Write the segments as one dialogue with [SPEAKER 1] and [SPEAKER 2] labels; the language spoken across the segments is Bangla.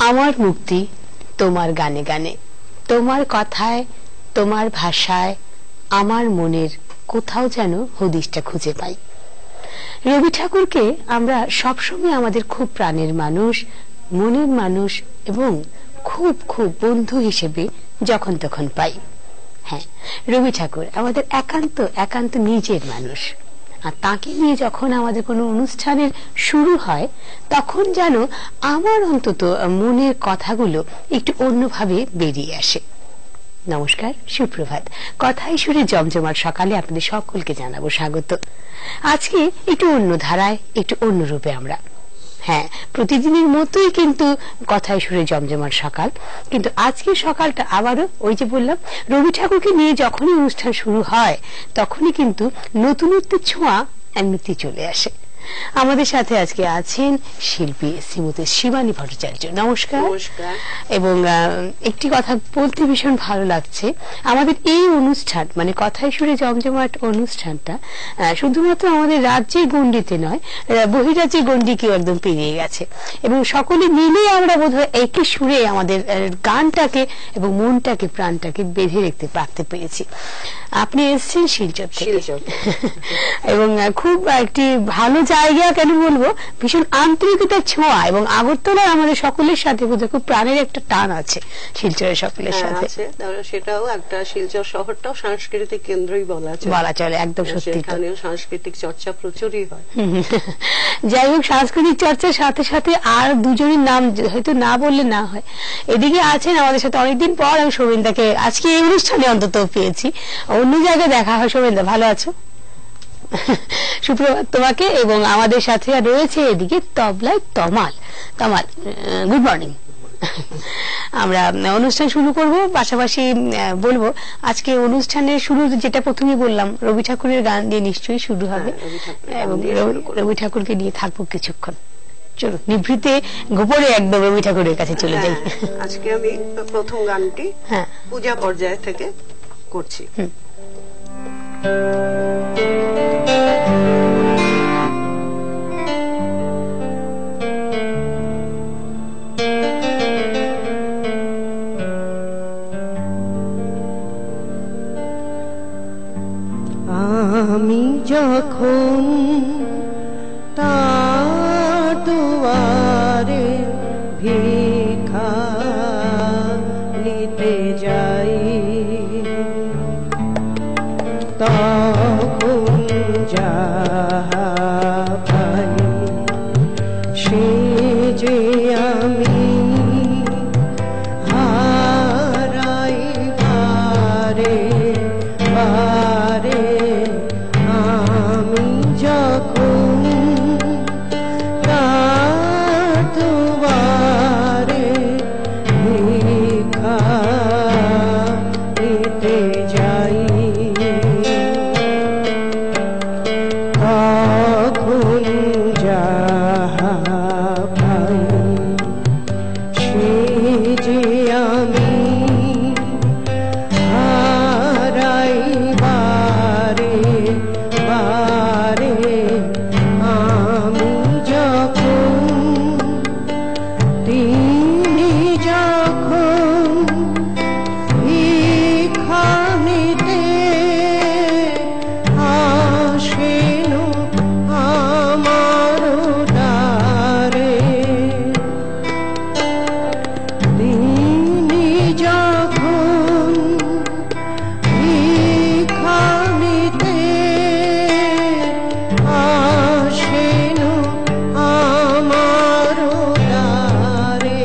[SPEAKER 1] আমার মুক্তি তোমার গানে গানে, তোমার কথায় তোমার ভাষায় আমার মনের কোথাও যেন হদিশটা খুঁজে পাই। রবি ঠাকুরকে আমরা সবসময় আমাদের খুব প্রাণের মানুষ, মনের মানুষ এবং খুব খুব বন্ধু হিসেবে যখন তখন পাই। হ্যাঁ, রবি ঠাকুর আমাদের একান্ত একান্ত নিজের মানুষ। আর তাকে নিয়ে যখন আমাদের কোনো অনুষ্ঠানের শুরু হয় তখন যেন আমার অন্তত মনের কথাগুলো একটু অন্যভাবে বেরিয়ে আসে। নমস্কার, সুপ্রভাত। কথাই সুরে জমজমাট সকালে আপনাদের সকলকে জানাবো স্বাগত। আজকে একটু অন্য ধারায়, একটু অন্য রূপে আমরা, হ্যাঁ, প্রতিদিনের মতোই কিন্তু কথায় সুরে জমজমাট সকাল, কিন্তু আজকে সকালটা আবারও ওই যে বললাম, রবি ঠাকুরকে নিয়ে যখনই অনুষ্ঠান শুরু হয় তখনই কিন্তু নতুনত্বের ছোঁয়া এমনিতেই চলে আসে। আমাদের সাথে আজকে আছেন শিল্পী শ্রীমতী শিবানী ভট্টাচার্য। নমস্কার।
[SPEAKER 2] নমস্কার।
[SPEAKER 1] এবং একটি কথা বলতে ভীষণ ভালো লাগছে, আমাদের এই অনুষ্ঠান মানে কথায় সুরে জমজমাট অনুষ্ঠানটা শুধুমাত্র আমাদের রাজ্যের গণ্ডিতে নয়, বহিরাজ্যের গণ্ডিকেও একদম পেরিয়ে গেছে এবং সকলে মিলে আমরা বোধহয় একই সুরে আমাদের গানটাকে এবং মনটাকে প্রাণটাকে বেঁধে রাখতে পেরেছি। আপনি এসেছেন শিলচর থেকে এবং খুব একটি ভালো জায়গা, কেন বলবো, ভীষণ আন্তরিকতার ছোঁয়া এবং আগরতলার আমাদের সকলের সাথে বোধহয় খুব প্রাণের একটা টান আছে শিলচরের সকলের সাথে।
[SPEAKER 2] সেটাও একটা, শিলচর শহরটাও সাংস্কৃতিক কেন্দ্রই বলা চলে। একদম সত্যি, এখানেও সাংস্কৃতিক চর্চা প্রচুরই হয়।
[SPEAKER 1] যাই হোক, সাংস্কৃতিক চর্চার সাথে সাথে আর দুজনের নাম হয়তো না বললে না হয়। এদিকে আছেন আমাদের সাথে অনেকদিন পর আমি শোভেন্দাকে আজকে এই অনুষ্ঠানে অন্তত পেয়েছি, অন্য জায়গায় দেখা হয়। শোভেন্দা, ভালো আছো? সুপ্রভাত তোমাকে। এবং আমাদের সাথে রয়েছে এদিকে তবলায় তমাল। Good morning. আমরা অনুষ্ঠান শুরু করব, পাশাপাশি বলবো আজকে অনুষ্ঠানের শুরু যেটা প্রথমে বললাম, রবি ঠাকুরের গান দিয়ে নিশ্চয়ই শুরু হবে এবং রবি ঠাকুরকে নিয়ে থাকবো কিছুক্ষণ। চলো নিভৃতে গোপনে একদম রবি ঠাকুরের কাছে চলে যাই।
[SPEAKER 2] আজকে আমি প্রথম গানটি পূজা পর্যায় থেকে করছি।
[SPEAKER 3] আমি যখন তার দুয়ারে ভিক্ষা নিতে যাই, তখন যাহা পাই সে যে আমি হারাই বারে বারে। আমি যখন তার দুয়ারে ভিক্ষা নিতে যাই, তখন যাহা পাই সে যে আমি হারাই বারে বারে। আমি যখন তিনি যখন ভিক্ষা নিতে আসেন আমার দ্বারে, তিনি যখন ভিক্ষা নিতে আসেন আমার দ্বারে,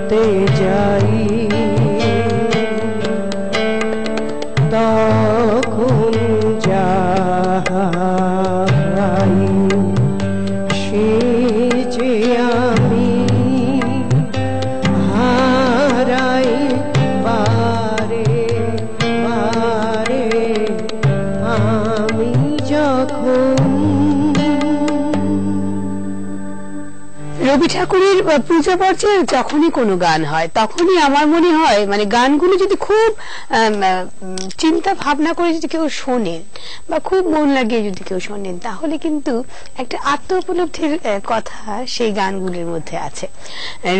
[SPEAKER 3] করতে যাই তখন যাই সে যে আমি হারাই বারে বারে আমি যখন।
[SPEAKER 1] রবি ঠাকুরের পূজা পর্যায়ে যখনই কোনো গান হয় তখনই আমার মনে হয় মানে গানগুলো যদি খুব চিন্তা ভাবনা করে যদি কেউ শোনেন বা খুব মন লাগিয়ে যদি কেউ শোনেন তাহলে কিন্তু একটা আত্ম উপলব্ধির কথা সেই গানগুলির মধ্যে আছে।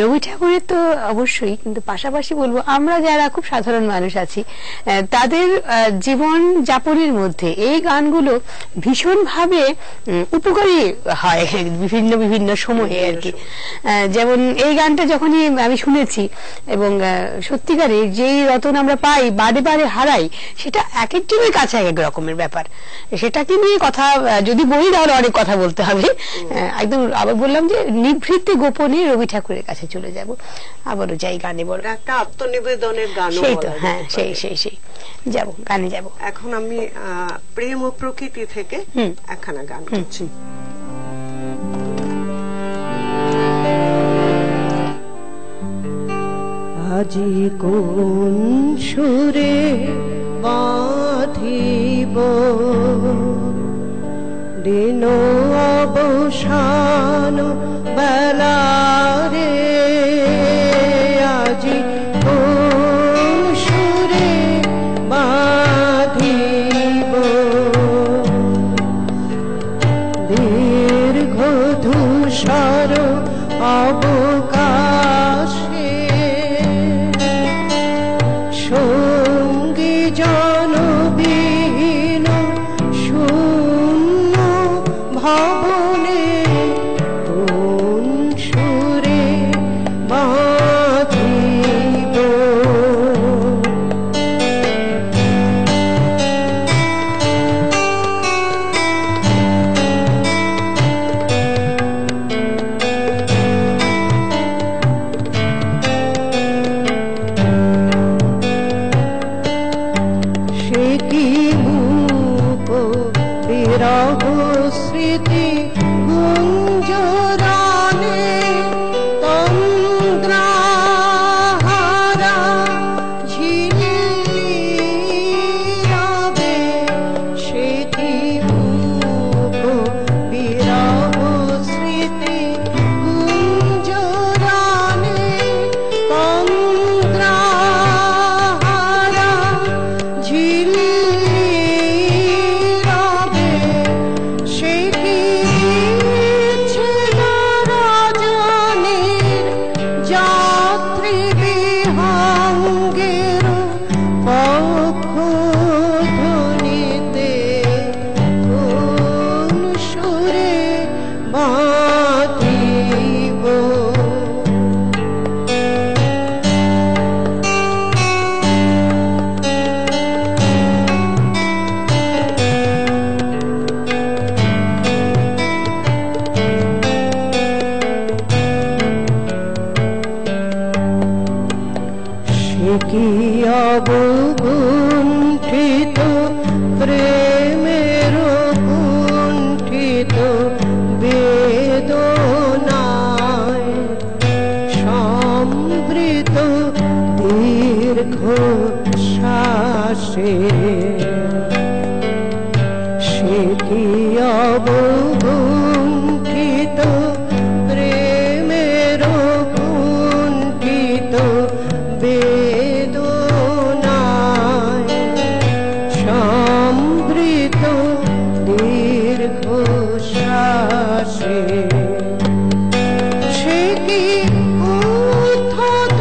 [SPEAKER 1] রবি ঠাকুরের তো অবশ্যই, কিন্তু পাশাপাশি বলবো আমরা যারা খুব সাধারণ মানুষ আছি তাদের জীবন যাপনের মধ্যে এই গানগুলো ভীষণভাবে উপকারী হয় বিভিন্ন বিভিন্ন সময়ে আর কি। যেমন এই গানটা যখনই আমি শুনেছি এবং সত্যিকারে যেই রতন আমরা পাই বারে বারে হারাই সেটা এক একজনের কাছে এক এক রকমের ব্যাপার। সেটাকে নিয়ে কথা যদি বলি তাহলে অনেক কথা বলতে হবে। একদম আবার বললাম যে নিভৃতে গোপনে রবি ঠাকুরের কাছে চলে যাব, আবারও যাই গানে বল
[SPEAKER 2] একটা আত্মনিবেদনের গান।
[SPEAKER 1] সেই তো, হ্যাঁ সেই সেই সেই যাবো গানে যাব।
[SPEAKER 2] এখন আমি প্রেম ও প্রকৃতি থেকে একখানা গান করছি।
[SPEAKER 3] আজি কোন সুরে বাঁধিব দিন অবসান বেলারে, আজি কোন সুরে বাঁধিব দীর্ঘ ধূসর অবকাশে সঙ্গী জনবিহীন শূন্য ভবনে কোন সুরে বাঁধিব। সে কি মূক বিরহ স্মৃতি গুঞ্জরানে তন্দ্রাহারা ঝিলিরাবে, সে কি মূক বিরহ স্মৃতি গুঞ্জরানে তন্দ্রাহারা ঝিলিরাবে, সে কি ছিল রজনীর যাত্রী বিহঙ্গের পক্ষ ধ্বনিতে কোন সুরে বাঁধিব। সে কি অবগুণ্ঠিত প্রেমের কুণ্ঠিত বেদনায় সমৃত দীর্ঘ শ্বাসে, সে কি অবগুণ্ঠিত প্রেমের কুণ্ঠিত বেদনায় সমৃত দীর্ঘ শ্বাসে, সে কি উদ্ধত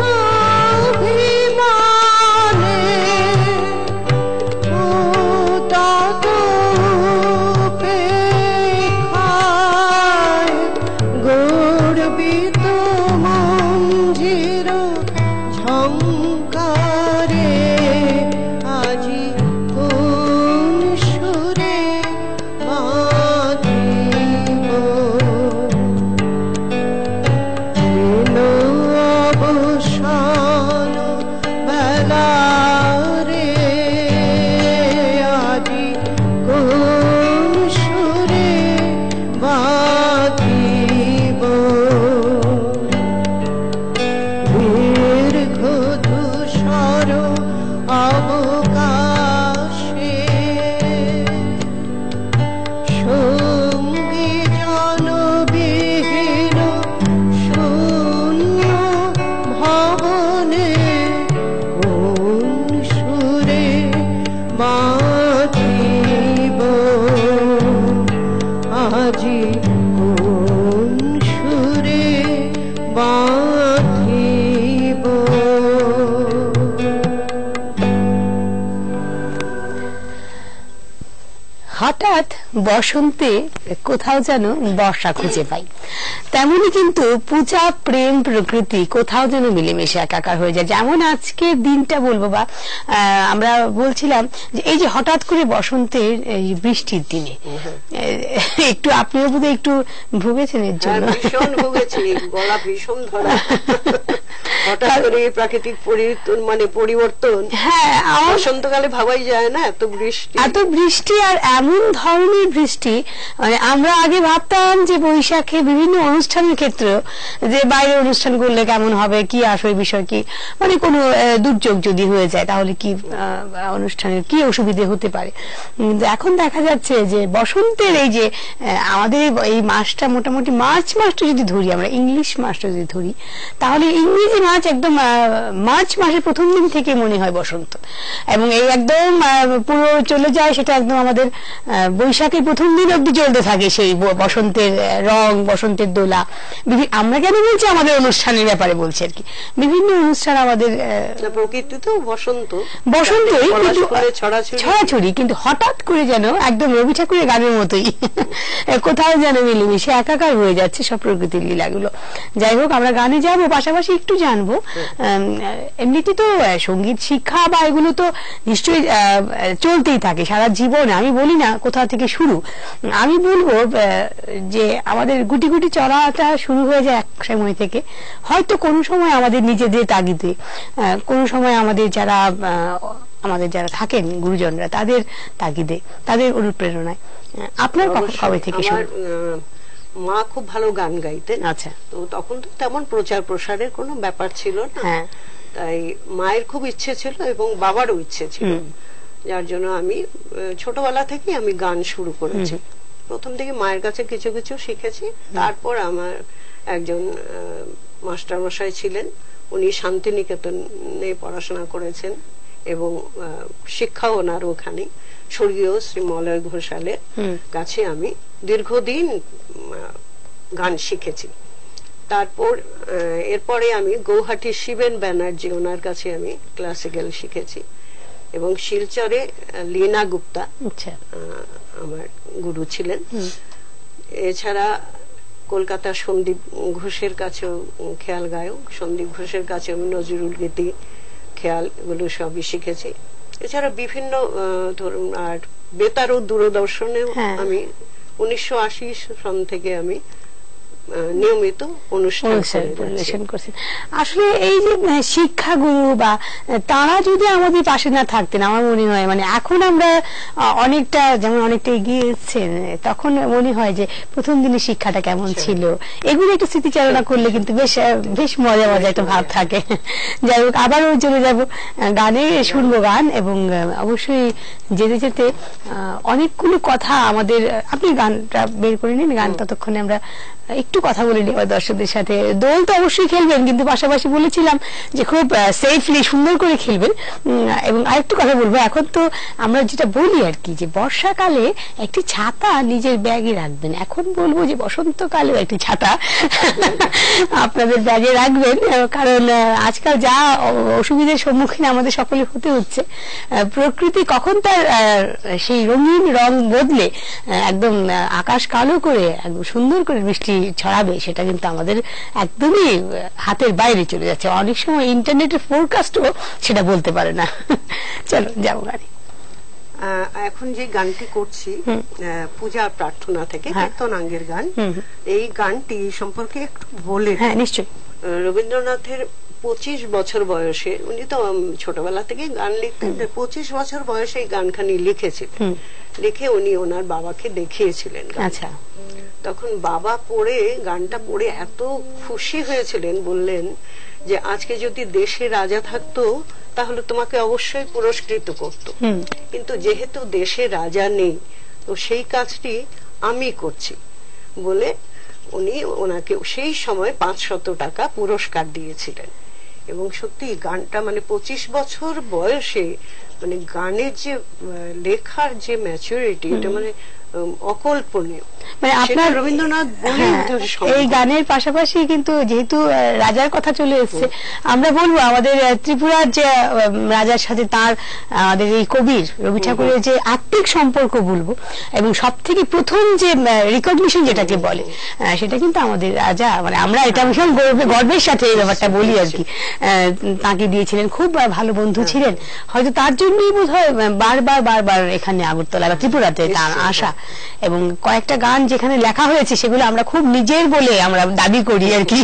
[SPEAKER 3] অভিমানে উদ্ধত উপেক্ষায় গর্বিত মঞ্জির ঝংকারে, আজি কোন সুরে বাঁধিব দিন অবসান মনে কোন সুরে বাঁধিব আজি কোন সুরে বাঁধিব।
[SPEAKER 1] হঠাৎ বসন্তে কোথাও যেন বর্ষা খুঁজে পাই, তেমনি কিন্তু পূজা, প্রেম, প্রকৃতি কোথাও যেন মিলেমিশে একাকার হয়ে যায়। যেমন আজকের দিনটা বলবো, বা আমরা বলছিলাম যে এই যে হঠাৎ করে বসন্তের এই বৃষ্টির দিনে একটু আপনিও বোধহয় একটু ভুগেছেন এর জন্য।
[SPEAKER 2] ভীষণ ভুগেছি, গলা ভীষণ ধরা। হঠাৎ করে প্রাকৃতিক পরিবর্তন। হ্যাঁ, বসন্তকালে ভাবাই যায় না এত বৃষ্টি, আর এমন ধরনের বৃষ্টি। মানে আমরা আগে ভাবতাম যে বৈশাখে বিভিন্ন অনুষ্ঠানের ক্ষেত্রে যে বাইরে অনুষ্ঠান করলে কেমন হবে, কি আসলে বিষয় কি, মানে কোনো দুর্যোগ যদি হয়ে যায় তাহলে কি অনুষ্ঠানের কি অসুবিধে হতে পারে। কিন্তু এখন দেখা যাচ্ছে যে বসন্তের এই যে আমাদের এই মাসটা, মোটামুটি মার্চ মাসটা যদি ধরি, আমরা ইংলিশ মাসটা যদি ধরি, তাহলে ইংরেজি মাস একদম মার্চ মাসের প্রথম দিন থেকে মনে হয় বসন্ত, এবং এই একদম পুরো চলে যায় সেটা একদম আমাদের বৈশাখের প্রথম দিন অব্দি চলতে থাকে সেই বসন্তের রং, বসন্তের দোলা। আমরা কেন বলছি, আমাদের অনুষ্ঠানের ব্যাপারে বলছি আর কি। বিভিন্ন অনুষ্ঠান আমাদের প্রকৃতিতেও
[SPEAKER 1] বসন্তই ছড়াছড়ি, কিন্তু হঠাৎ করে যেন একদম রবি ঠাকুরের গানের মতোই কোথাও যেন মিলেমিশে একাকার হয়ে যাচ্ছে সব প্রকৃতির লীলাগুলো। যাই হোক, আমরা গানে যাবো, পাশাপাশি একটু জানবো এমনিতে তো সঙ্গীত শিক্ষা বা এগুলো তো নিশ্চয়ই চলতেই থাকে সারা জীবনে। আমি বলি না কোথা থেকে শুরু, আমি বলবো যে আমাদের গুটি গুটি চলাটা শুরু হয়ে যায় এক সময় থেকে। হয়তো কোনো সময় আমাদের নিজেদের তাগিদে, কোনো সময় আমাদের যারা থাকেন গুরুজনরা, তাদের তাগিদে, তাদের অনুপ্রেরণায়। আপনার কবে থেকে শুরু?
[SPEAKER 2] মা খুব ভালো গান গাইতেন।
[SPEAKER 1] আচ্ছা।
[SPEAKER 2] তো তখন তো তেমন প্রচার প্রসারের কোনো ব্যাপার ছিল না, তাই মায়ের খুব ইচ্ছে ছিল এবং বাবারও ইচ্ছে ছিল, যার জন্য আমি ছোটবেলা থেকে আমি গান শুরু করেছি। প্রথম থেকে মায়ের কাছে কিছু কিছু শিখেছি। তারপর আমার একজন মাস্টার মশাই ছিলেন, উনি শান্তিনিকেতনে পড়াশোনা করেছেন এবং শিক্ষা ওনার ওখানে, স্বর্গীয় শ্রী মলয় ঘোষালের কাছে আমি দীর্ঘদিন গান শিখেছি। তারপর এরপরে আমি গৌহাটি শিবেন ব্যানার্জি, ওনার কাছে আমি ক্লাসিক্যাল শিখেছি, এবং শিলচরে লীনা গুপ্তা আমার গুরু ছিলেন। এছাড়া কলকাতা সন্দীপ ঘোষের কাছেও, খেয়াল গায়ক সন্দীপ ঘোষের কাছে আমি নজরুল গীতি, খেয়াল, এগুলো সবই শিখেছি। এছাড়া বিভিন্ন ধরুন, আর বেতার ও দূরদর্শনে আমি 1980 সন থেকে আমি নিয়মিত অনুষ্ঠান
[SPEAKER 1] করছেন। আসলে এই যে শিক্ষাগুরু বা তারা যদি আমাদের পাশে না থাকতেন, আমার মনে হয় মানে এখন আমরা অনেকটা এগিয়েছেন, তখন মনে হয় যে প্রথম দিনের শিক্ষাটা কেমন ছিল, এগুলো একটু স্মৃতিচারণা করলে কিন্তু বেশ মজা একটা ভাব থাকে। যাই হোক, আবারও চলে যাব গানে, শুনবো গান, এবং অবশ্যই যেতে যেতে অনেকগুলো কথা আমাদের, আপনি গানটা বের করে নিন, গান ততক্ষণে আমরা একটু কথা বলে নিই আমার দর্শকদের সাথে। দোল তো অবশ্যই খেলবেন, কিন্তু পাশাপাশি বলেছিলাম যে খুব সেফলি, সুন্দর করে খেলবেন। এবং আরেকটু কথা বলবো, এখন তো আমরা যেটা বলি আর কি, যে বর্ষাকালে একটি ছাতা নিজের ব্যাগে রাখবেন, এখন বলবো যে বসন্তকালেও একটি ছাতা আপনাদের ব্যাগে রাখবেন, কারণ আজকাল যা অসুবিধার সম্মুখীন আমাদের সকলে হতে হচ্ছে, প্রকৃতি কখন তার সেই রঙিন রং বদলে একদম আকাশ কালো করে একদম সুন্দর করে বৃষ্টি ছড়াবে, সেটা কিন্তু আমাদের একদমই হাতের বাইরে চলে যাচ্ছে। অনেক সময় ইন্টারনেটের ফোরকাস্টও সেটা বলতে পারে না। চলো যাবো গানে।
[SPEAKER 2] এখন যে গানটি করছি পূজা প্রার্থনা থেকে, কীর্তনাঙ্গের গান, এই গানটি সম্পর্কে একটু বলে।
[SPEAKER 1] হ্যাঁ, নিশ্চয়ই।
[SPEAKER 2] রবীন্দ্রনাথের 25 বছর বয়সে, উনি তো ছোটবেলা থেকে গান লিখতেন, 25 বছর বয়সে এই গানখানি লিখেছিলেন। লিখে উনি ওনার বাবাকে দেখিয়েছিলেন।
[SPEAKER 1] আচ্ছা।
[SPEAKER 2] তখন বাবা গানটা পড়ে এত খুশি হয়েছিলেন, বললেন যে আজকে যদি দেশে রাজা থাকতো তাহলে তোমাকে অবশ্যই পুরস্কৃত করতো, কিন্তু যেহেতু দেশে রাজা নেই, তো সেই কাজটি আমি করছি বলে উনি ওনাকে সেই সময় 500 টাকা পুরস্কার দিয়েছিলেন। এবং সত্যি গানটা মানে 25 বছর বয়সে মানে গানের যে লেখার যে ম্যাচুরিটি, এটা মানে অকল্পনীয়।
[SPEAKER 1] মানে আপনার
[SPEAKER 2] রবীন্দ্রনাথ
[SPEAKER 1] এই গানের পাশাপাশি কিন্তু যেহেতু রাজার কথা চলে এসছে, আমরা বলবো আমাদের ত্রিপুরার যে রাজার সাথে তার আমাদের এই কবির রবি ঠাকুরের যে আত্মিক সম্পর্ক বলবো, এবং সব থেকে প্রথম যে রিকগনিশন যেটাকে বলে, সেটা কিন্তু আমাদের রাজা, মানে আমরা এটা ভীষণ গর্বের সাথে এই ব্যাপারটা বলি আর কি, তাকে দিয়েছিলেন। খুব ভালো বন্ধু ছিলেন, হয়তো তার জন্যই বোধ হয় বারবার বারবার এখানে আগরতলা বা ত্রিপুরাতে তার আসা, এবং কয়েকটা গান যেখানে লেখা হয়েছে সেগুলো আমরা খুব নিজের বলে আমরা দাবি করি আর কি,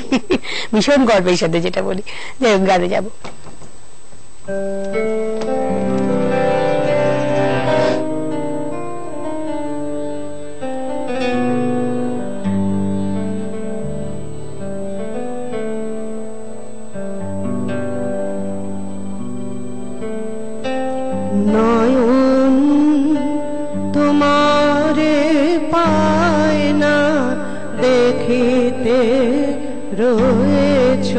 [SPEAKER 1] ভীষণ গর্বের সাথে যেটা বলি। যাই হোক, গানে যাবো।
[SPEAKER 3] নয়ন তোমারে পায় না দেখিতে রয়েছ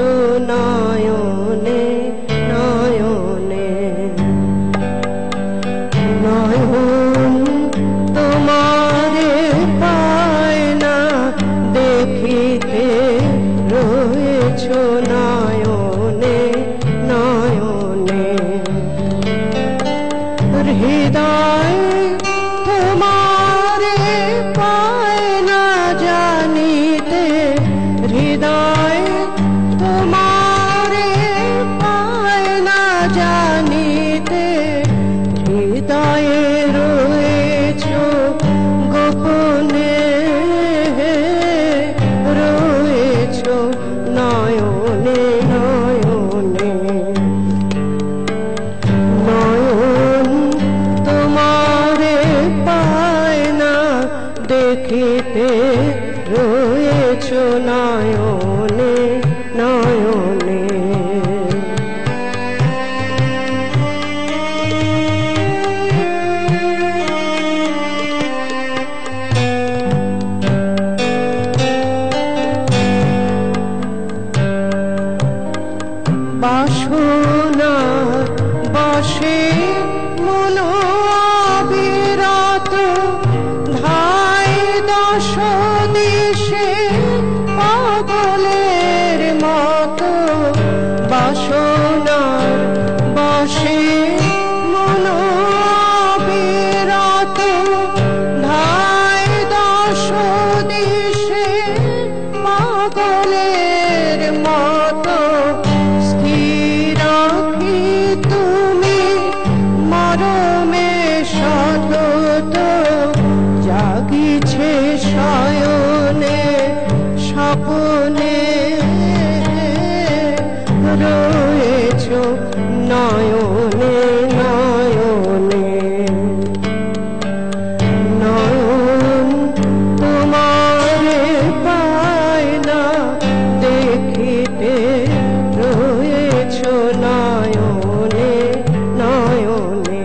[SPEAKER 3] নয়নে নয়নে, নয়ন তোমারে পায় না দেখিতে রয়েছ নয়নে নয়নে, হৃদয় তোমারে পায় না জানিতে, হৃদয় তোমারে পায় না জানিতে, হৃদয়ে রয়েছ গোপনে রয়েছ নয়নে নয়নে, নয়ন তোমারে পায় না দেখিতে রয়েছ নয়নে নয়নে। বাসনার বশে মন অবিরত ধাই দশ দিশে পাগলের মতো, বাসনার বশে মন অবিরত ধাই দশ দিশে পাগলের মতো, স্থির রাখি তুমি মরমে সতত, জাগিছে শয়নে স্বপ্নে রয়েছ নয়নে নয়নে, নয়ন তোমারে পায় না দেখিতে রয়েছ নয়নে নয়নে।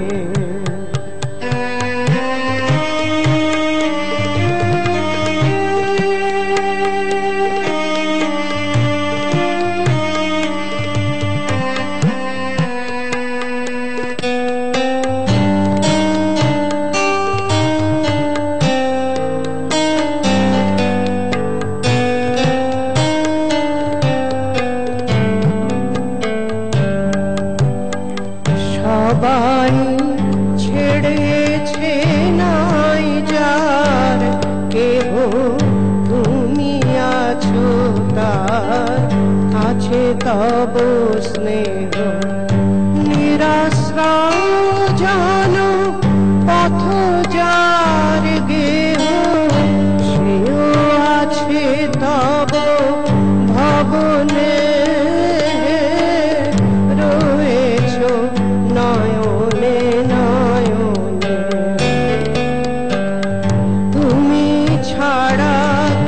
[SPEAKER 3] সবাই ছেড়েছে নাই যার কেহ, তুমি আছো তার, আছে তব স্নেহ নিরাশ্রয় জন পথ যার গেহ, সেও আছে তব ভবনে রয়েছ নয়নে নয়নে, তুমি ছাড়া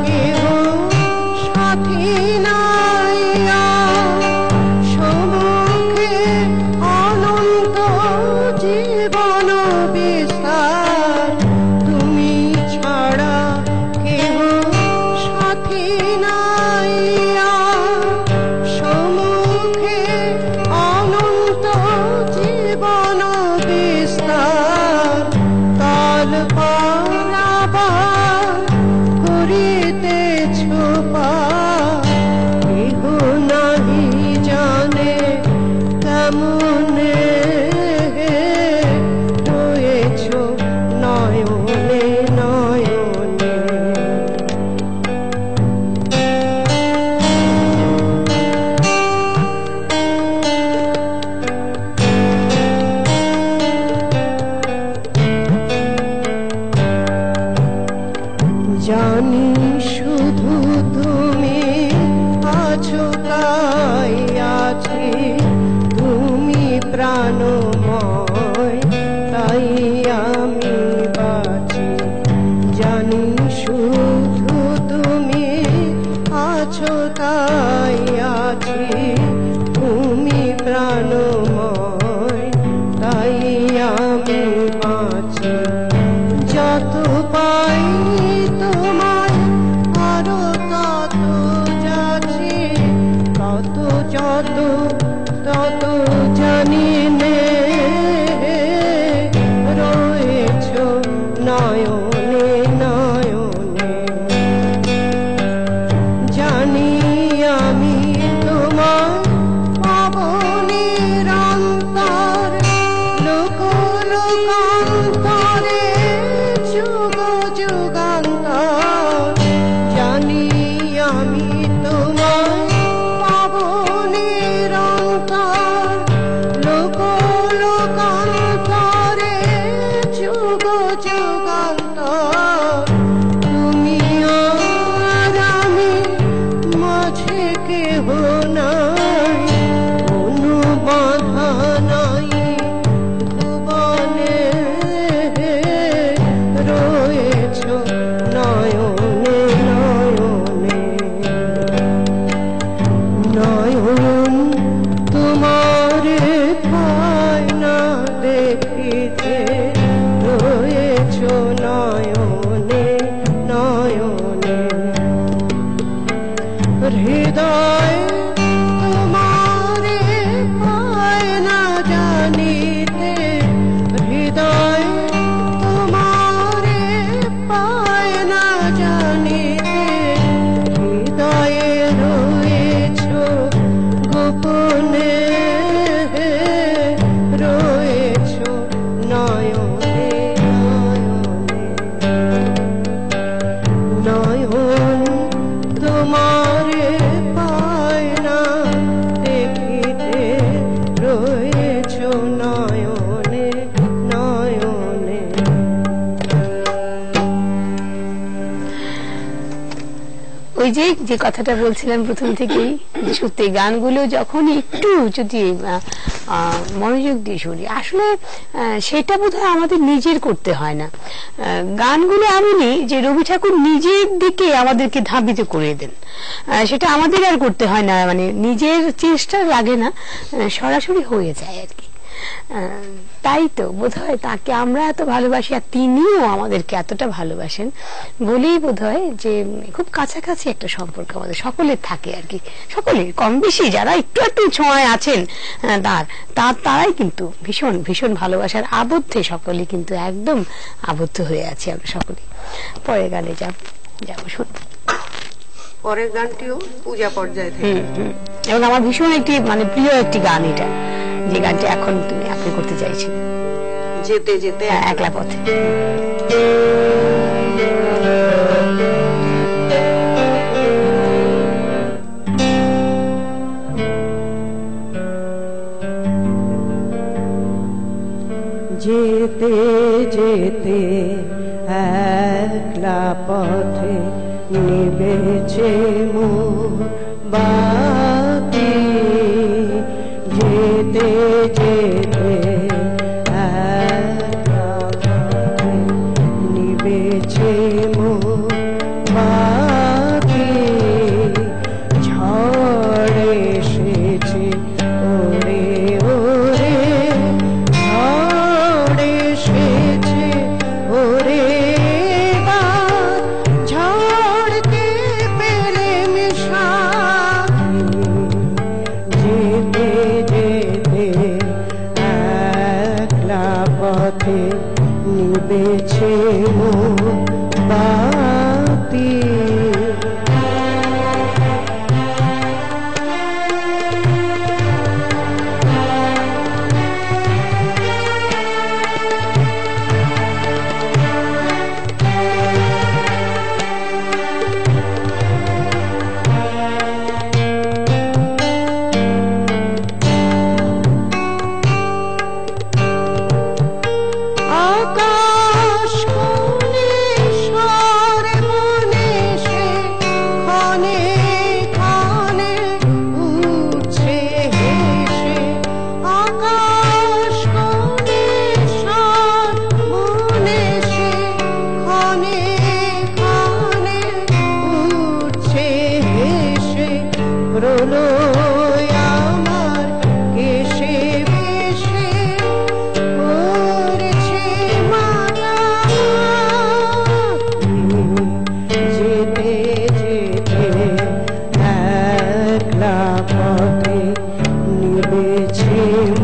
[SPEAKER 3] কেহ সাথী নাই মনে রয়েছ নয়নে নয়নে। জানি শুধু তুমি আছো তাই আছি, তুমি প্রাণময় তাই আমি বাঁচি। জানি শুধু তুমি আছো তাই আছি, তুমি প্রাণময় তাই আমি বাঁচি। যত পাই তোমায় আরো তত যাচ্ছি, কত যত তত জানি নে রয়েছ নয়নে নয়নে। জানি আমি তোমার পাবনের অন্তর, লোক লোকান্তরে যুগ যুগান্তর। জানি আমি তোমার পাবনের অন্তর, লোক লোকান্তরে যুগ যুগান্তর। তুমি আর আমি মাঝে কেহ নাই, কোনো বাধা নাই ভুবনে রয়েছ নয়নে নয়নে। নয়ন তোমার পায় না দেখিতে রয়েছ নয়নে নয়নে। হৃদয় তোমারে পায় না জানিতে, হৃদয় তোমারে পায় না জানিতে। হৃদয়ে রয়েছ গোপনে রয়েছ নয়নে নয়নে। নয়ন তোমারে পায় না দেখিতে রয়েছ নয়নে নয়নে।
[SPEAKER 1] ওই যে যে কথাটা বলছিলাম প্রথম থেকেই, সত্যি গানগুলো যখন একটু যদি মনোযোগ দিয়ে শুনি, আসলে সেটা বোধহয় আমাদের নিজের করতে হয় না। গানগুলো এমনই যে রবি ঠাকুর নিজের দিকে আমাদেরকে ধাবিত করে দেন, সেটা আমাদের আর করতে হয় না, মানে নিজের চেষ্টা লাগে না, সরাসরি হয়ে যায় আর কি। তাই তো বোধহয় তাকে আমরা এত ভালোবাসি, আর তিনিও আমাদেরকে এতটা ভালোবাসেন বলেই বোধহয় যে খুব কাছাকাছি একটা সম্পর্ক আমাদের সকলের থাকে আর কি। সকলের কম বেশি যারা একটু একটু ছোঁয়ায় আছেন তারাই কিন্তু ভীষণ ভীষণ ভালোবাসার আবদ্ধে সকলে কিন্তু একদম আবদ্ধ হয়ে আছি আমরা সকলে। পরের গানে যাবো শুনবো।
[SPEAKER 2] পরের গানটিও পূজা পর্যায়ে থেকে,
[SPEAKER 1] এবং আমার ভীষণ একটি মানে প্রিয় একটি গান এটা, যে গানটি এখন আপনি করতে চাইছেন,
[SPEAKER 2] যেতে যেতে
[SPEAKER 1] একলা পথে।
[SPEAKER 3] যেতে যেতে একলা পথে নিবেছে মোর বাতি। যেতে যেতে একলা পথে নিবেছে মোর বাতি। ঝড় এসেছে ওরে ওরে, ঝড় এসেছে ওরে বাদ, ঝড়কে পেলে মিশাই। যেতে যেতে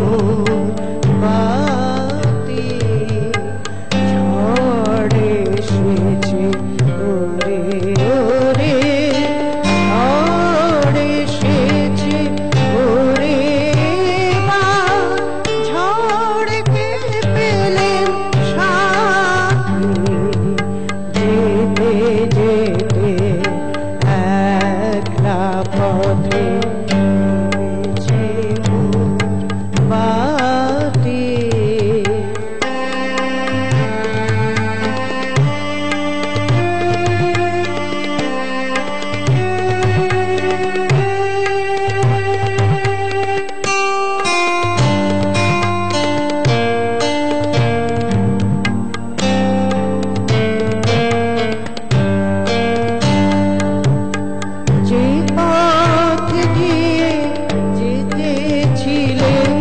[SPEAKER 3] মোর বাতি ঝড় এসেছে ওরে ওরে ঝড় এসেছে ওরে মা ঝড়কে পেলেন সাথী যেতে যেতে একলা পথে নেমেছে মোর বাতি যে পথ দিয়ে যেতেছিলেন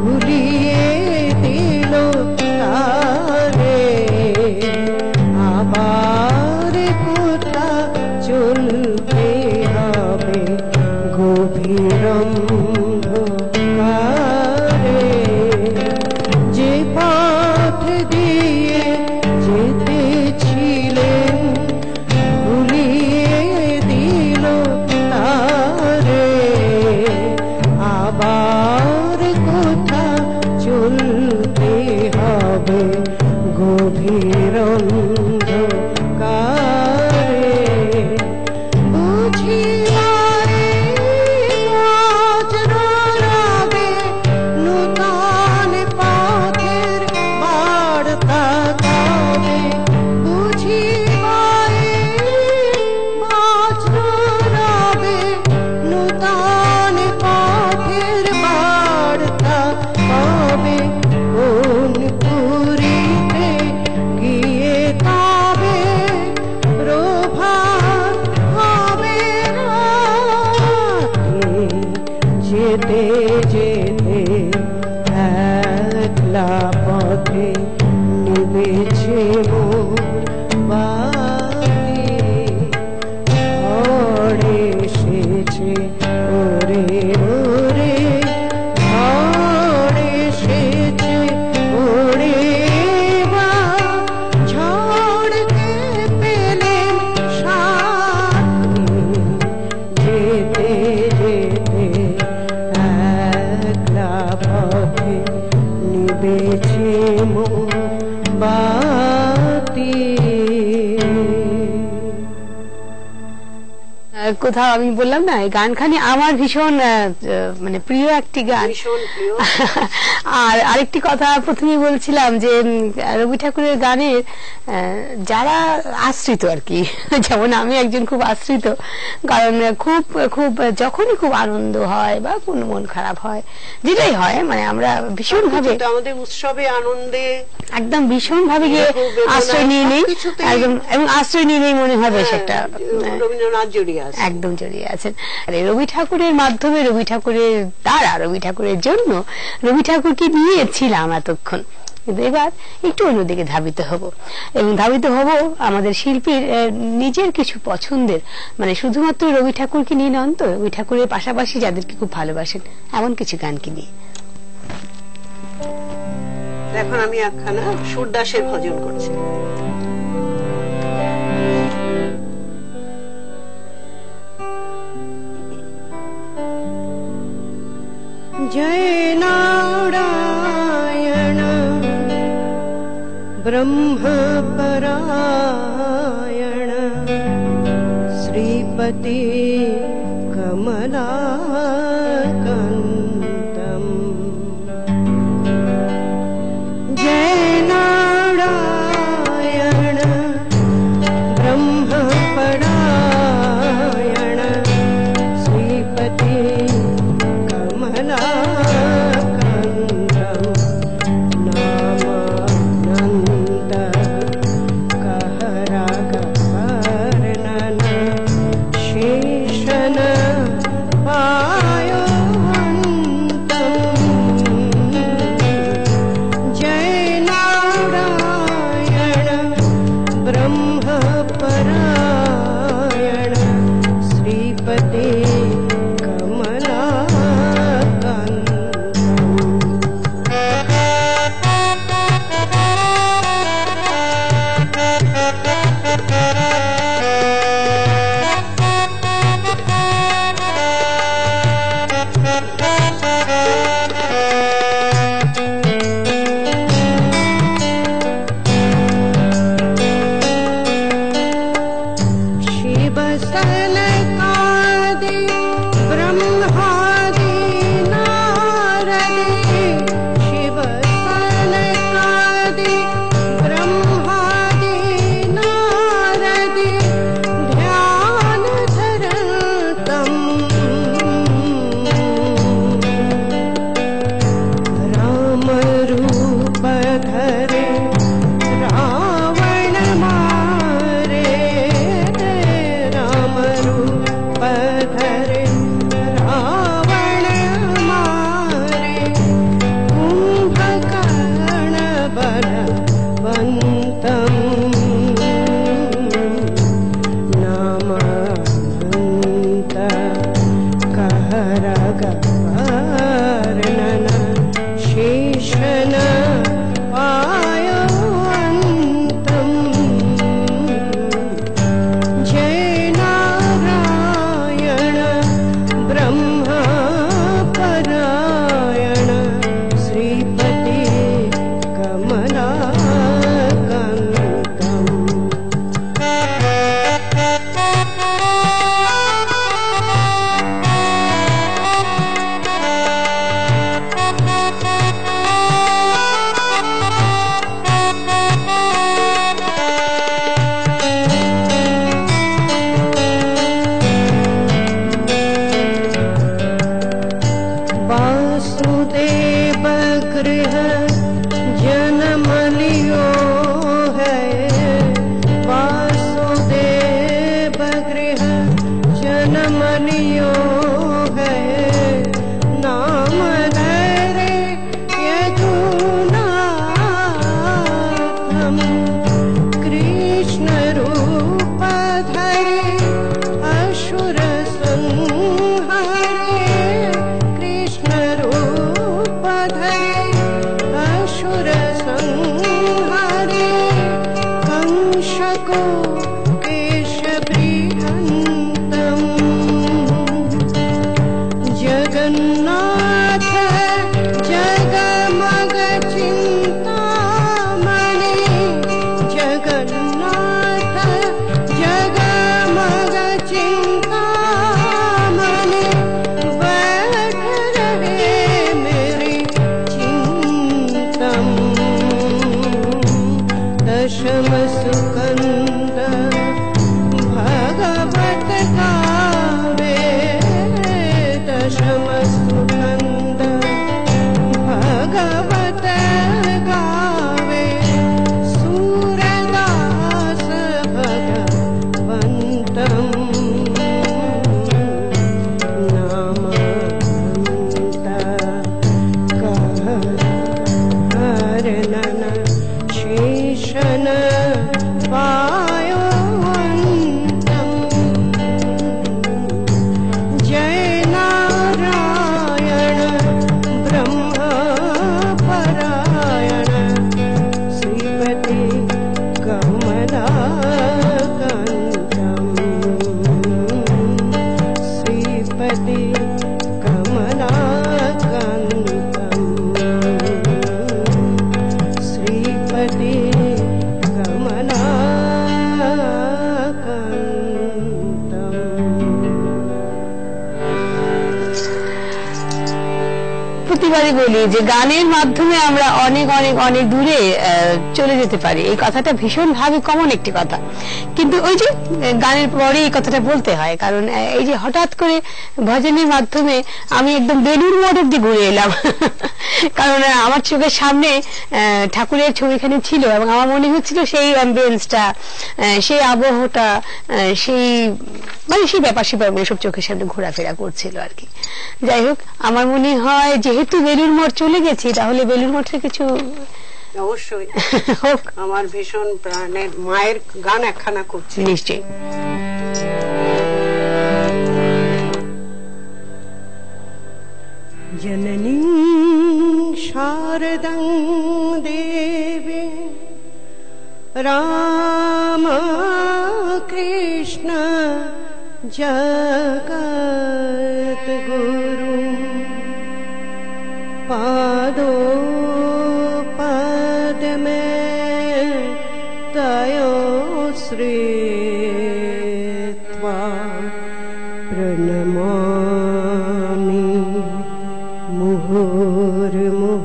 [SPEAKER 3] ভুলিয়ে দিল তারে আবার কোথা চলতে হবে গভীর অন্ধকারে যে পথ দিয়ে যেতেছিলেন ভুলিয়ে দিল তারে আবার কোথা চলতে হবে গভীর অন্ধকারে বুঝিয়ারে বজ্ররাগে নূতন পথের বার্তা কবে বুঝিবারে বজ্ররাগে নূতন পথের বার্তা কবে কোন পুরীতে গিয়ে তবে প্রভাত হবে রাতে যেতে যেতে একলা পথে নিবেছে মোর বাতি ঝড় এসেছে ওরে ওরে ঝড় এসেছে ওরে মা ঝড়কে পেলেন সাথী যেতে যেতে একলা পথে নিবেছে মোর বাতি
[SPEAKER 1] কোথাও আমি বললাম না এই গানখানি আমার ভীষণ মানে প্রিয় একটি গান।
[SPEAKER 2] ভীষণ প্রিয়।
[SPEAKER 1] আর আরেকটি কথা প্রথমেই বলছিলাম যে রবি ঠাকুরের গানের যারা আশ্রিত আর কি, যেমন আমি একজন খুব আশ্রিত, কারণ খুব খুব যখনই খুব আনন্দ হয় বা কোনো মন খারাপ হয় যেটাই হয় মানে আমরা ভীষণ ভাবে
[SPEAKER 2] আমাদের উৎসবে আনন্দে
[SPEAKER 1] একদম ভীষণ ভাবে গিয়ে আশ্রয় নিয়ে নেই একদম, এবং আশ্রয় নিয়ে নেই মনে হয় বেশ একটা
[SPEAKER 2] রবীন্দ্রনাথ জড়িয়ে আছে,
[SPEAKER 1] একদম জড়িয়ে আছেন। আর রবি ঠাকুরের মাধ্যমে, রবি ঠাকুরের দ্বারা, রবি ঠাকুরের জন্য রবি ঠাকুরকে নিয়েছিলাম এতক্ষণ, কিন্তু এবার একটু অন্যদিকে ধাবিত হব, এবং ধাবিত হব আমাদের শিল্পীর নিজের কিছু পছন্দের, মানে শুধুমাত্র রবি ঠাকুরকে নিয়ে নন তো, রবি ঠাকুরের পাশাপাশি যাদেরকে খুব ভালোবাসেন এমন কিছু গানকে নিয়ে।
[SPEAKER 2] এখন আমি একখানা সুরদাসের ভজন করছি।
[SPEAKER 3] जय नारायण ब्रह्म परायण श्रीपति कमलाकान्तम् जय नारायण ब्रह्म परायण श्रीपति कमलाकान्तम् नामानन्द कहरगवर्णन शेषन गृह जन्म लियो है, वासुदेव गृह जन्म लियो है, नाम धरे यदुनाथम, कृष्ण रूप धरे असुर संहारे, कृष्ण रूप धरे असुर संहारे, कंस को केशवृहन्तम, जगन्नाथ जगमग चिंतामणि, जगन्नाथ जगमग चिंतामणि, बैठ रहे मेरे चिंतम, दशम सुकंद भगवत गावे, दशम सुकंद भगवत गावे, सूरदास भगवन्तम, नामान्त कहरनन शेषन पायोऽन्तम्, जय नारायण ब्रह्मपरायण, श्रीपति कमलाकान्तम्, श्रीपति कमलाकान्तम्, श्रीपति
[SPEAKER 1] প্রতিবারই বলি যে গানের মাধ্যমে আমরা অনেক অনেক অনেক দূরে চলে যেতে পারি, এই কথাটা ভীষণ ভাবে কমন একটি কথা, কিন্তু ওই যে গানের পরে এই কথাটা বলতে হয়, কারণ এই যে হঠাৎ করে ভজনের মাধ্যমে আমি একদম বেলুর মঠ অব্দি ঘুরে এলাম, কারণ আমার চোখের সামনে ঠাকুরের ছবিখানি ছিল এবং আমার মনে হচ্ছিল সেই অ্যাম্বিয়েন্সটা, সেই আবহটা, সেই মানে সেই ব্যাপার স্যাপার সব চোখের সামনে ঘোরাফেরা করছিল আর কি। যাই হোক, আমার মনে হয় যেহেতু বেলুর মঠ চলে গেছি, তাহলে বেলুর মঠের কিছু
[SPEAKER 2] অবশ্যই হোক, আমার ভীষণ প্রাণের মায়ের গান একখানা করছি
[SPEAKER 1] নিশ্চয়ই।
[SPEAKER 3] जननी शारदं देवी राम कृष्ण जगत गुरु पादो पद में तयो श्रीत्वा प्रणमामि मुहुर्मुहुः।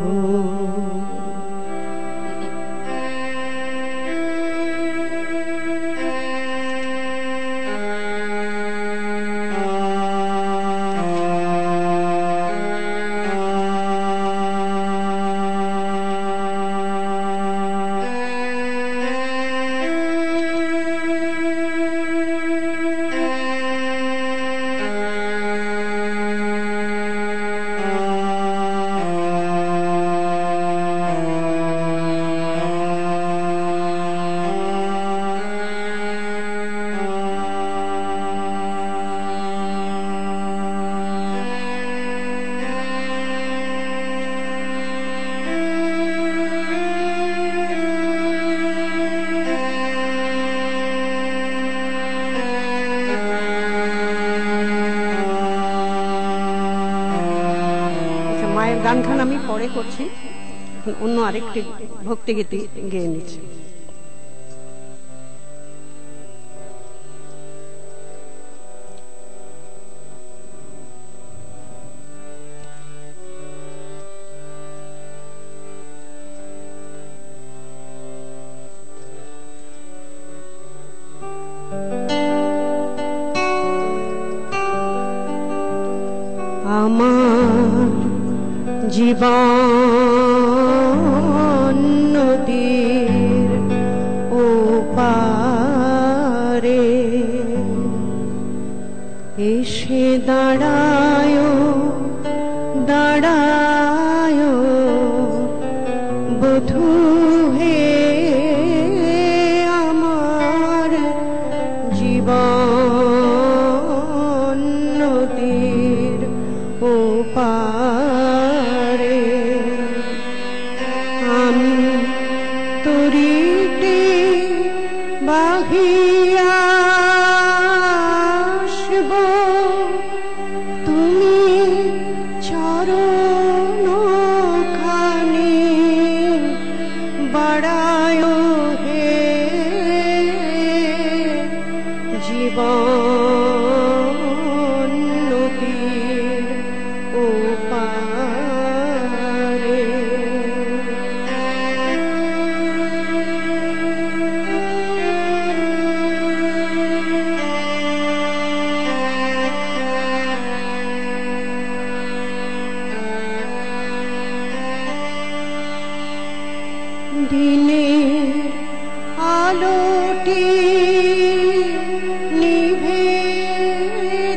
[SPEAKER 3] গানখান আমি পরে করছি, অন্য আরেকটি ভক্তিগীতি গেয়ে নিচ্ছি। আমার জীবন নদীর ওপারে এসে দাঁড়ায় দাঁড়ায় বধূ হে আমার জীবন নদীর ওপারে আমি তরিতে বাহিয়া আসব তুমি চরণ খানি বাড়ায় হে জীবন নদীর ওপারে দিনের আলোটি নিভে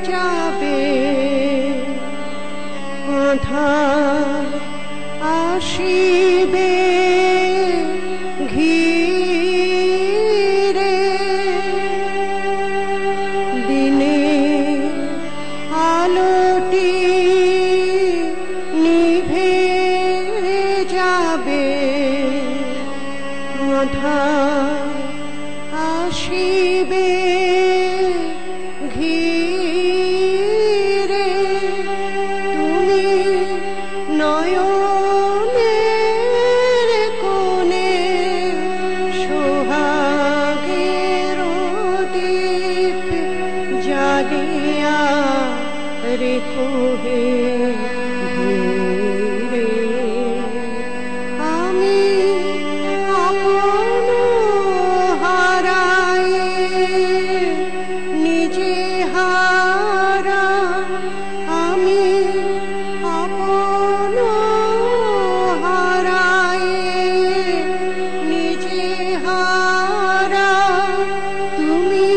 [SPEAKER 3] যাবে আঁধার আসিবে ঘিরে দিনের আলোটি নিভে যাবে আঁধার আসিবে ঘিরে তুমি নয়নের কোণে সোহাগের দীপ জ্বালিয়া রেখো হে ধীরে আমি আপন হারায়ে নিজে হারা আমি আপন হারায়ে নিজে হারা তুমি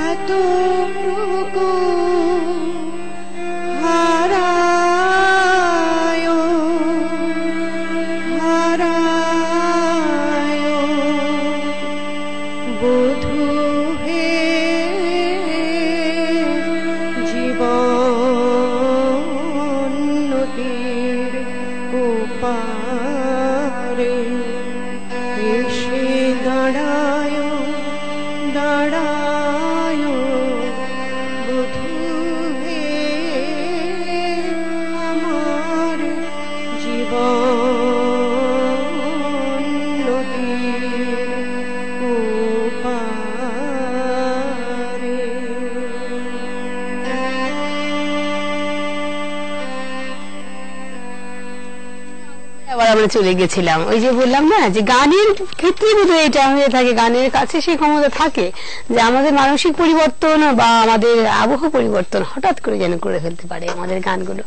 [SPEAKER 3] এতটুকু হারায় হারায় বধূ হে জীবন নদীর ওপারে এসে দাঁড়ায় দাঁড়ায় বধূ হে আমার জীবন নদীর ওপারে
[SPEAKER 1] আবার আমরা চলে গেছিলাম ওই যে বললাম না যে গানের ক্ষেত্রে বোধহয় এটা হয়ে থাকে, গানের কাছে সেই ক্ষমতা থাকে যে আমাদের মানসিক পরিবর্তন বা আমাদের আবহাওয়া পরিবর্তন হঠাৎ করে যেন করে ফেলতে পারে আমাদের গানগুলো।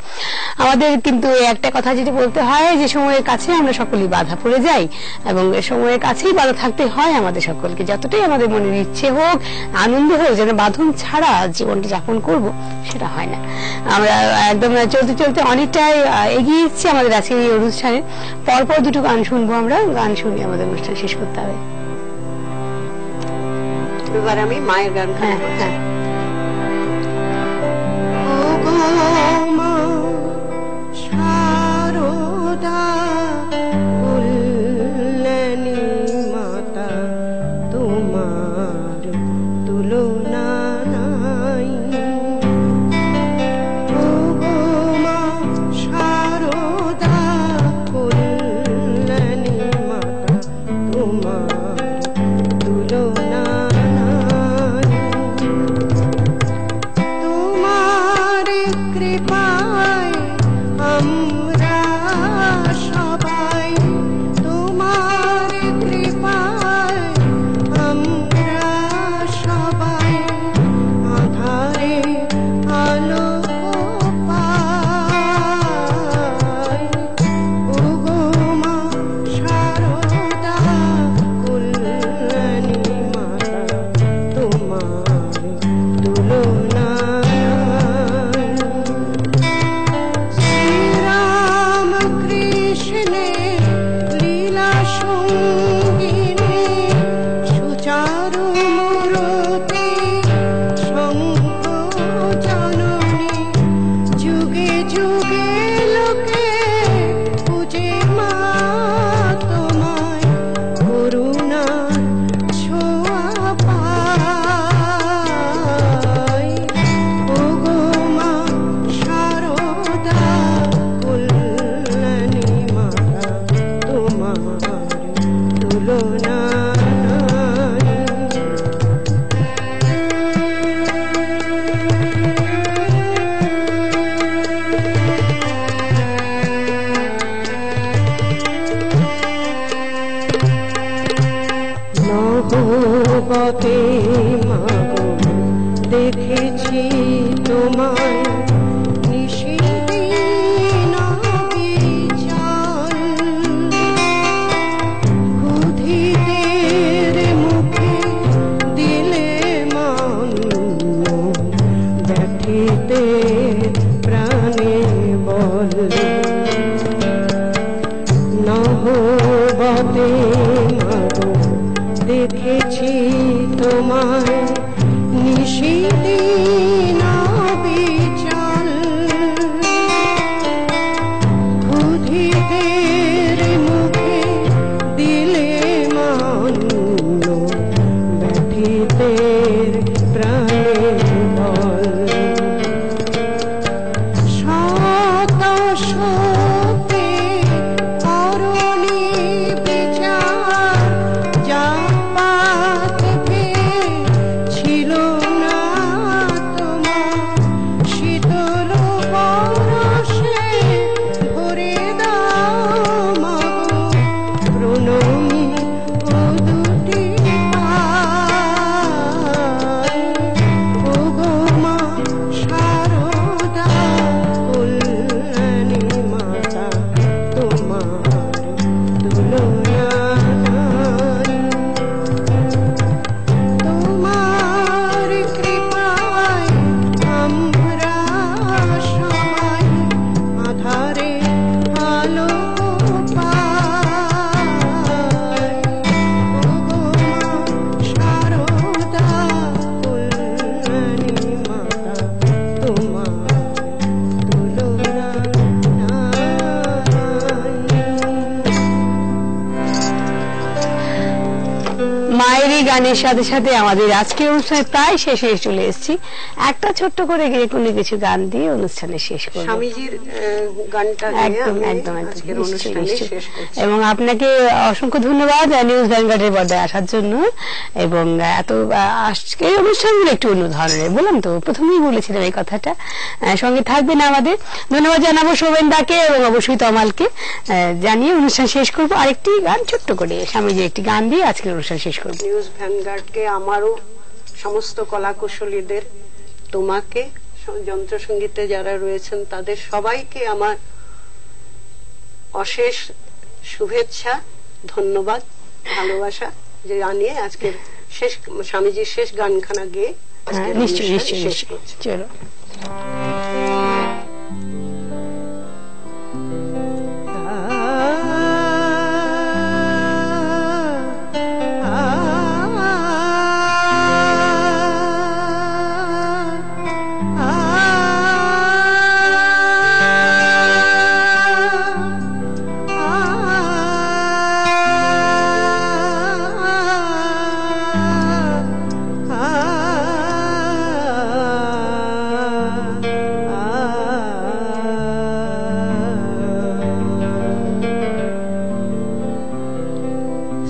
[SPEAKER 1] আমাদের কিন্তু একটা কথা যেটা বলতে হয় যে সময়ের কাছে আমরা সকলেই বাধা পড়ে যাই এবং সময়ের কাছেই বাধা থাকতে হয় আমাদের সকলকে, যতটাই আমাদের মনের ইচ্ছে হোক আনন্দ হোক যেন বাঁধন ছাড়া জীবনটা যাপন করব সেটা হয় না। আমরা একদম চলতে চলতে অনেকটাই এগিয়ে এসেছি আমাদের আজকের এই অনুষ্ঠানে। পরপর দুটো গান শুনবো, আমরা গান শুনি আমাদের অনুষ্ঠান শেষ করতে হবে।
[SPEAKER 2] এবার আমি মায়ের গান
[SPEAKER 1] হ্যাঁ হ্যাঁ
[SPEAKER 3] শারদা কল্যাণী মাতা তোমার তুলনা নাই। ও গো মা শারদা কল্যাণী মাতা তোমার তুলনা নাই। তোমার কৃপা পথে মাগো দেখেছি তোমায় নিশিদিন বিচল ক্ষুধিতের মুখে দিলে মান ব্যথিতে প্রাণে বল নহবতে মাগো দেখেছি তোমায় নিশিদিন বিচল ক্ষুধিতের মুখে দিলে মান ব্যথিতের প্রাণে বল শত শতে করুণী বিচার জাপাত ছিল না তোমার শীতল পরশে ভরে দাও মাগো প্রণমী ও দুটি পায় ওগো মা শারদা কল্যাণী মাতা তোমার তুলনা নাই তোমার কৃপায় আমরা সবাই আধারে আলো পাই ওগো মা শারদা কল্যাণী মাতা তোমার তুলনা নাই।
[SPEAKER 1] মায়ের এই গানের সাথে সাথে আমাদের আজকের অনুষ্ঠানে প্রায় শেষে চলে এসেছি। একটা ছোট্ট করে কোনো কিছু গান দিয়ে অনুষ্ঠানে শেষ করব।
[SPEAKER 2] স্বামীজির গানটা
[SPEAKER 1] একদম একদম একদম এবং আপনাকে অসংখ্য ধন্যবাদ নিউজ ভ্যানগার্ডের পর্দায় আসার জন্য এবং এত আজকের অনুষ্ঠানগুলো একটু অন্য ধরনের বললাম তো প্রথমেই বলেছিলাম এই কথাটা। সঙ্গে থাকবেন আমাদের। ধন্যবাদ জানাবো শোভেন দাকে এবং অবশ্যই তমালকে জানিয়ে অনুষ্ঠান শেষ করবো। আরেকটি গান ছোট্ট করে স্বামীজির একটি গান দিয়ে আজকের অনুষ্ঠান শেষ করবো।
[SPEAKER 2] নিউজ ভ্যানগার্ডকে আমারও সমস্ত কলাকুশলীদের তোমাকে যন্ত্রসঙ্গীতে যারা রয়েছেন তাদের সবাইকে আমার অশেষ শুভেচ্ছা ধন্যবাদ ভালোবাসা যে জানিয়ে আজকের শেষ স্বামীজির শেষ গানখানা গেয়ে
[SPEAKER 1] নিশ্চয়ই নিশ্চয়ই
[SPEAKER 2] শেষ করছি।
[SPEAKER 1] চলো।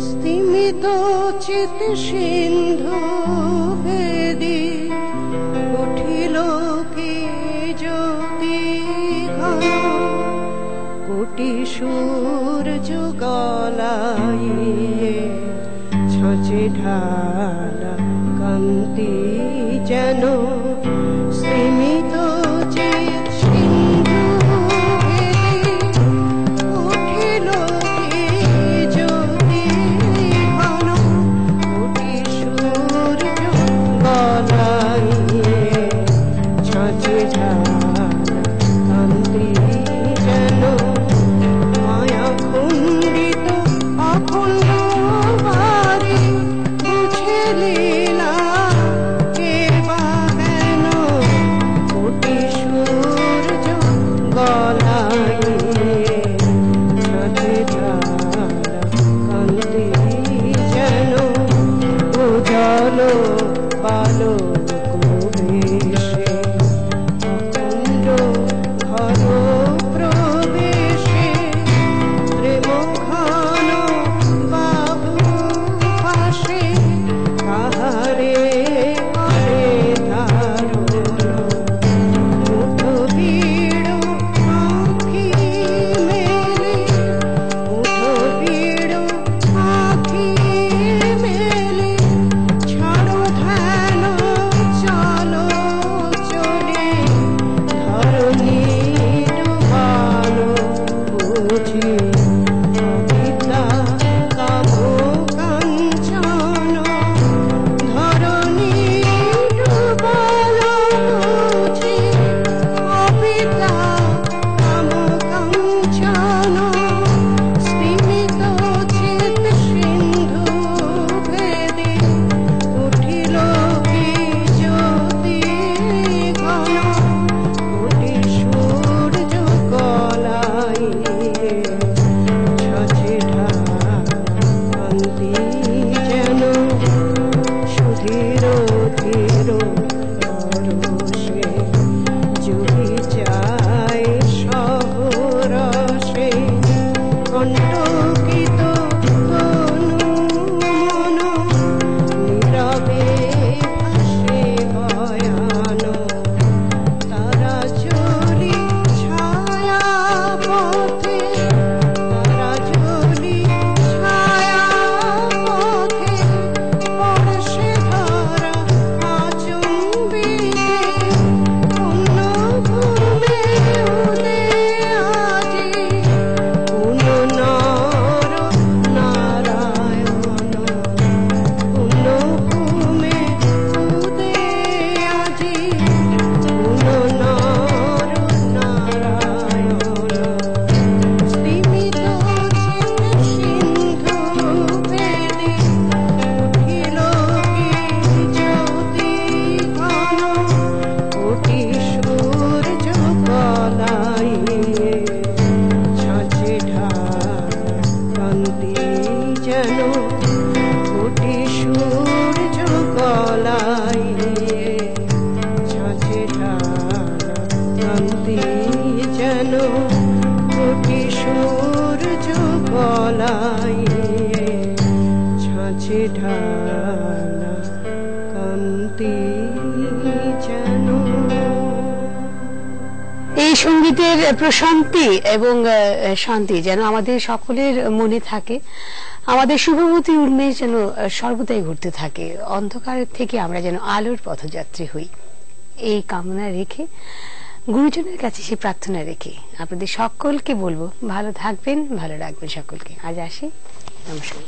[SPEAKER 3] স্তিমিত চিত সিন্ধু ভেদি উঠিল কি জ্যোতি ঘন কোটি সূর্য গলাইয়ে ছাঁচে ঢালা কান্তি যেন স্তিমিত চিত সিন্ধু ভেদি উঠিল কি জ্যোতি ঘন কোটি সূর্য গলাইয়ে ছাঁচে ঢালা কান্তি যেন মায়া খণ্ডিত অখণ্ড বাড়ি বুঝে লীলা
[SPEAKER 2] কোটি সূর্য গলায় ছাঁচে ঢালা কান্তি যেন।
[SPEAKER 1] এই সঙ্গীতের প্রশান্তি এবং শান্তি যেন আমাদের সকলের মনে থাকে, আমাদের শুভবতী উন্মেষ যেন সর্বদাই ঘুরতে থাকে, অন্ধকারের থেকে আমরা যেন আলোর পথযাত্রী হই, এই কামনা রেখে, গুরুজনের কাছে সে প্রার্থনা রেখে আপনাদের সকলকে বলবো ভালো থাকবেন, ভালো রাখবেন সকলকে। আজ আসি, নমস্কার।